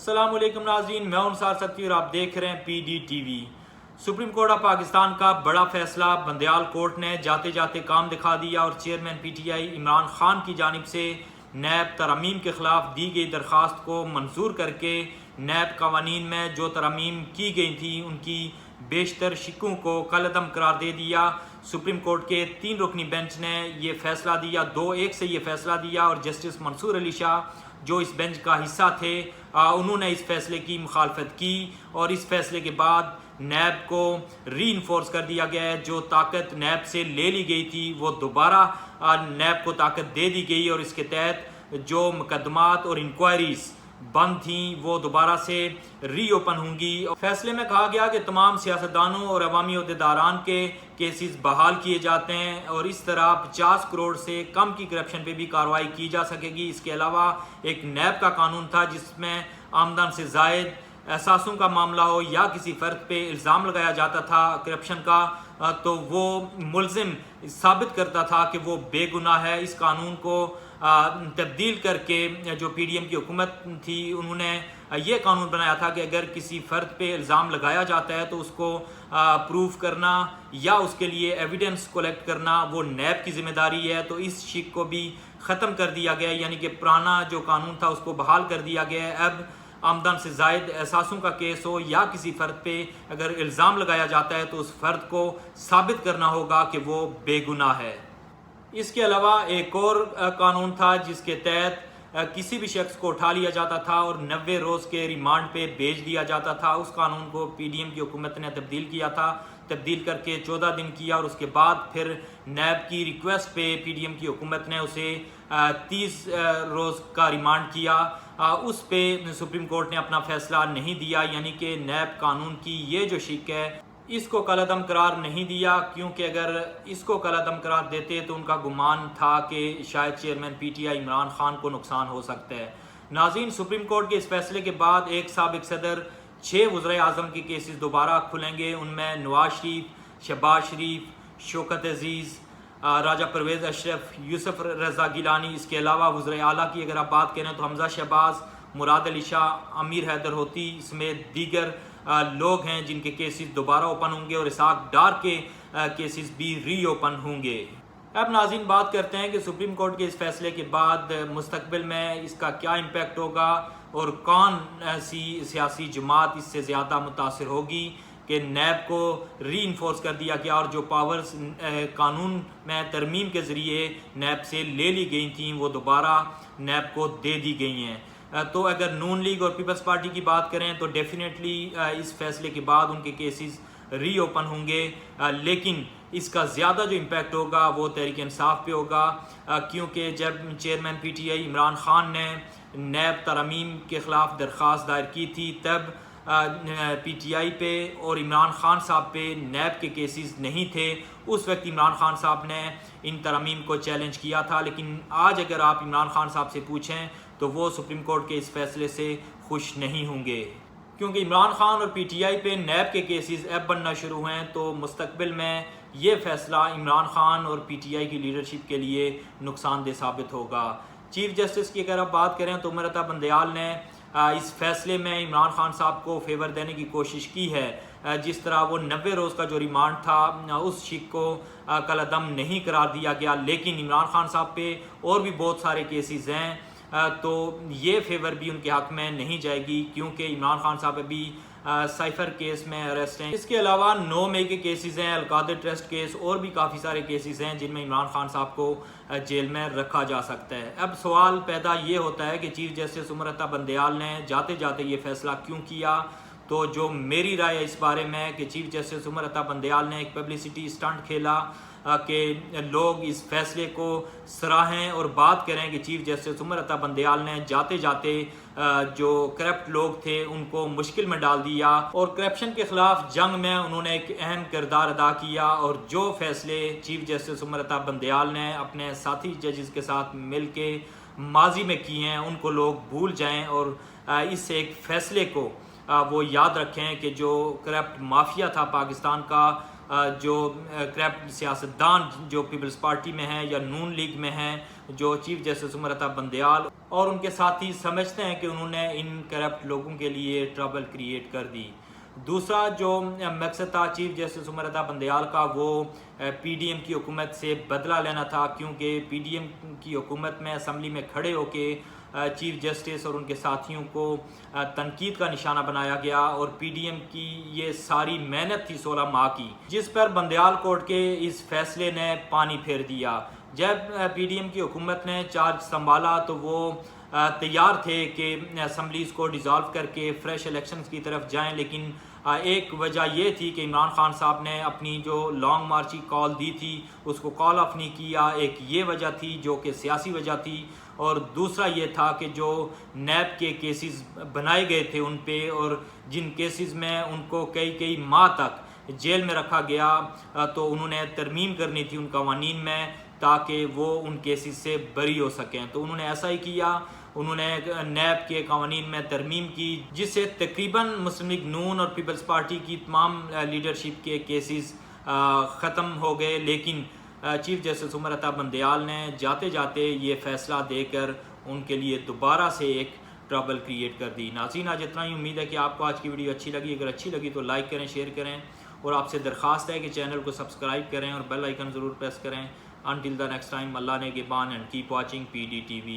السلام علیکم ناظرین، میں انصار ستی اور آپ دیکھ رہے ہیں P D T V. Supreme court of Pakistan کا بڑا فیصلہ، بندیال کورٹ نے جاتے جاتے کام دکھا دیا اور chairman P T I Imran Khan کی جانب سے نیب ترامیم کے خلاف دی گئی درخواست کو منظور کر کے نیب قوانین میں جو ترامیم کی گئی تھیں ان کی بیشتر شکوں کو کالعدم قرار دے دیا۔ سپریم کورٹ کے 3 رکنی بینچ نے یہ فیصلہ دیا، 2-1 سے یہ فیصلہ دیا، اور جسٹس منصور علی شاہ جو اس بینچ کا حصہ تھے انہوں نے اس فیصلے کی مخالفت کی، اور اس فیصلے کے بعد نیب کو ری انفورس کر دیا گیا ہے۔ جو طاقت نیب سے لے لی گئی تھی وہ دوبارہ نیب کو طاقت دے دی گئی، اور اس کے تحت جو مقدمات اور انکوائریز بند تھیں وہ دوبارہ سے ری اوپن ہوں گی۔ فیصلے میں کہا گیا کہ تمام سیاستدانوں اور عوامی عہدیداران کے کیسز بحال کیے جاتے ہیں، اور اس طرح 50 کروڑ سے کم کی کرپشن پہ بھی کارروائی کی جا سکے گی۔ اس کے علاوہ ایک نیب کا قانون تھا جس میں آمدن سے زائد احساسوں کا معاملہ ہو یا کسی فرد پہ الزام لگایا جاتا تھا کرپشن کا، تو وہ ملزم ثابت کرتا تھا کہ وہ بے گناہ ہے۔ اس قانون کو تبدیل کر کے جو پی ڈی ایم کی حکومت تھی انہوں نے یہ قانون بنایا تھا کہ اگر کسی فرد پہ الزام لگایا جاتا ہے تو اس کو پروف کرنا یا اس کے لیے ایویڈنس کلیکٹ کرنا وہ نیب کی ذمہ داری ہے۔ تو اس شک کو بھی ختم کر دیا گیا، یعنی کہ پرانا جو قانون تھا اس کو بحال کر دیا گیا ہے۔ اب آمدن سے زائد احساسوں کا کیس ہو یا کسی فرد پہ اگر الزام لگایا جاتا ہے تو اس فرد کو ثابت کرنا ہوگا کہ وہ بے گناہ ہے۔ اس کے علاوہ ایک اور قانون تھا جس کے تحت کسی بھی شخص کو اٹھا لیا جاتا تھا اور 90 روز کے ریمانڈ پہ بھیج دیا جاتا تھا۔ اس قانون کو پی ڈی ایم کی حکومت نے تبدیل کیا تھا، تبدیل کر کے 14 دن کیا، اور اس کے بعد پھر نیب کی ریکویسٹ پہ پی ڈی ایم کی حکومت نے اسے 30 روز کا ریمانڈ کیا۔ اس پہ سپریم کورٹ نے اپنا فیصلہ نہیں دیا، یعنی کہ نیب قانون کی یہ جو شک ہے اس کو کالعدم قرار نہیں دیا، کیونکہ اگر اس کو کالعدم قرار دیتے تو ان کا گمان تھا کہ شاید chairman P T I Imran Khan کو نقصان ہو سکتا ہے۔ ناظرین، سپریم کورٹ کے اس فیصلے کے بعد ایک سابق صدر 6 وزراء اعظم کے کیسز دوبارہ کھلیں گے۔ ان میں نواز شریف، شہباز شریف، شوکت عزیز، راجہ پرویز اشرف، یوسف رضا گیلانی۔ اس کے علاوہ وزراء اعلیٰ کی اگر آپ بات کریں تو حمزہ شہباز، مراد علی شاہ، امیر حیدر ہوتی سمیت دیگر لوگ ہیں جن کے کیسز دوبارہ اوپن ہوں گے، اور اسحاق ڈار کے کیسز بھی ری اوپن ہوں گے۔ اب ناظرین بات کرتے ہیں کہ سپریم کورٹ کے اس فیصلے کے بعد مستقبل میں اس کا کیا امپیکٹ ہوگا اور کون سی سیاسی جماعت اس سے زیادہ متاثر ہوگی کہ نیب کو ری انفورس کر دیا گیا اور جو پاورز قانون میں ترمیم کے ذریعے نیب سے لے لی گئی تھیں وہ دوبارہ نیب کو دے دی گئی ہیں۔ تو اگر نون لیگ اور پیپلز پارٹی کی بات کریں تو ڈیفینیٹلی اس فیصلے کے بعد ان کے کیسز ری اوپن ہوں گے، لیکن اس کا زیادہ جو امپیکٹ ہوگا وہ تحریک انصاف پہ ہوگا، کیونکہ جب chairman P T I Imran Khan نے نیب ترامیم کے خلاف درخواست دائر کی تھی تب پی ٹی آئی پہ اور عمران خان صاحب پہ نیب کے کیسز نہیں تھے۔ اس وقت عمران خان صاحب نے ان ترامیم کو چیلنج کیا تھا، لیکن آج اگر آپ عمران خان صاحب سے پوچھیں تو وہ سپریم کورٹ کے اس فیصلے سے خوش نہیں ہوں گے، کیونکہ عمران خان اور پی ٹی آئی پہ نیب کے کیسز اب بننا شروع ہیں۔ تو مستقبل میں یہ فیصلہ عمران خان اور پی ٹی آئی کی لیڈرشپ کے لیے نقصان دہ ثابت ہوگا۔ چیف جسٹس کی اگر آپ بات کریں تو عمر عطا بندیال نے اس فیصلے میں عمران خان صاحب کو فیور دینے کی کوشش کی ہے، جس طرح وہ 90 روز کا جو ریمانڈ تھا اس شک کو کالعدم نہیں قرار دیا گیا، لیکن عمران خان صاحب پہ اور بھی بہت سارے کیسز ہیں، تو یہ فیور بھی ان کے حق میں نہیں جائے گی، کیونکہ عمران خان صاحب ابھی سائفر کیس میں اریسٹ ہیں۔ اس کے علاوہ 9 مئی کے کیسز ہیں، القادر ٹرسٹ کیس، اور بھی کافی سارے کیسز ہیں جن میں عمران خان صاحب کو جیل میں رکھا جا سکتا ہے۔ اب سوال پیدا یہ ہوتا ہے کہ چیف جسٹس عمر عطا بندیال نے جاتے جاتے یہ فیصلہ کیوں کیا؟ تو جو میری رائے ہے اس بارے میں ہے کہ چیف جسٹس عمر عطا بندیال نے ایک پبلسٹی اسٹنٹ کھیلا کہ لوگ اس فیصلے کو سراہیں اور بات کریں کہ چیف جسٹس عمر عطا بندیال نے جاتے جاتے جو کرپٹ لوگ تھے ان کو مشکل میں ڈال دیا، اور کرپشن کے خلاف جنگ میں انہوں نے ایک اہم کردار ادا کیا، اور جو فیصلے چیف جسٹس عمر عطا بندیال نے اپنے ساتھی ججز کے ساتھ مل کے ماضی میں کیے ہیں ان کو لوگ بھول جائیں، اور اس ایک فیصلے کو وہ یاد رکھیں کہ جو کرپٹ مافیا تھا پاکستان کا، جو کرپٹ سیاستدان جو پیپلز پارٹی میں ہیں یا نون لیگ میں ہیں، جو چیف جسٹس عمر عطا بندیال اور ان کے ساتھی سمجھتے ہیں کہ انہوں نے ان کرپٹ لوگوں کے لیے ٹربل کریٹ کر دی۔ دوسرا جو مقصد تھا چیف جسٹس عمر رضا بندیال کا، وہ پی ڈی ایم کی حکومت سے بدلہ لینا تھا، کیونکہ پی ڈی ایم کی حکومت میں اسمبلی میں کھڑے ہو کے چیف جسٹس اور ان کے ساتھیوں کو تنقید کا نشانہ بنایا گیا، اور پی ڈی ایم کی یہ ساری محنت تھی 16 ماہ کی، جس پر بندیال کورٹ کے اس فیصلے نے پانی پھیر دیا۔ جب پی ڈی ایم کی حکومت نے چارج سنبھالا تو وہ تیار تھے کہ اسمبلیز کو ڈیزالو کر کے فریش الیکشنز کی طرف جائیں، لیکن ایک وجہ یہ تھی کہ عمران خان صاحب نے اپنی جو لانگ مارچ کی کال دی تھی اس کو کال آف نہیں کیا۔ ایک یہ وجہ تھی جو کہ سیاسی وجہ تھی، اور دوسرا یہ تھا کہ جو نیب کے کیسز بنائے گئے تھے ان پہ، اور جن کیسز میں ان کو کئی ماہ تک جیل میں رکھا گیا، تو انہوں نے ترمیم کرنی تھی ان قوانین میں تاکہ وہ ان کیسز سے بری ہو سکیں، تو انہوں نے ایسا ہی کیا۔ انہوں نے نیب کے قوانین میں ترمیم کی، جس سے تقریباً مسلم لیگ نون اور پیپلز پارٹی کی تمام لیڈرشپ کے کیسز ختم ہو گئے، لیکن چیف جسٹس عمر رضا بندیال نے جاتے جاتے یہ فیصلہ دے کر ان کے لیے دوبارہ سے ایک ٹربل کریٹ کر دی۔ ناظرین، آج اتنا ہی، امید ہے کہ آپ کو آج کی ویڈیو اچھی لگی۔ اگر اچھی لگی تو لائک کریں، شیئر کریں، اور آپ سے درخواست ہے کہ چینل کو سبسکرائب کریں اور بیل آئیکن ضرور پریس کریں۔ Until the next time, Allah ne Giban, and keep watching PDTV.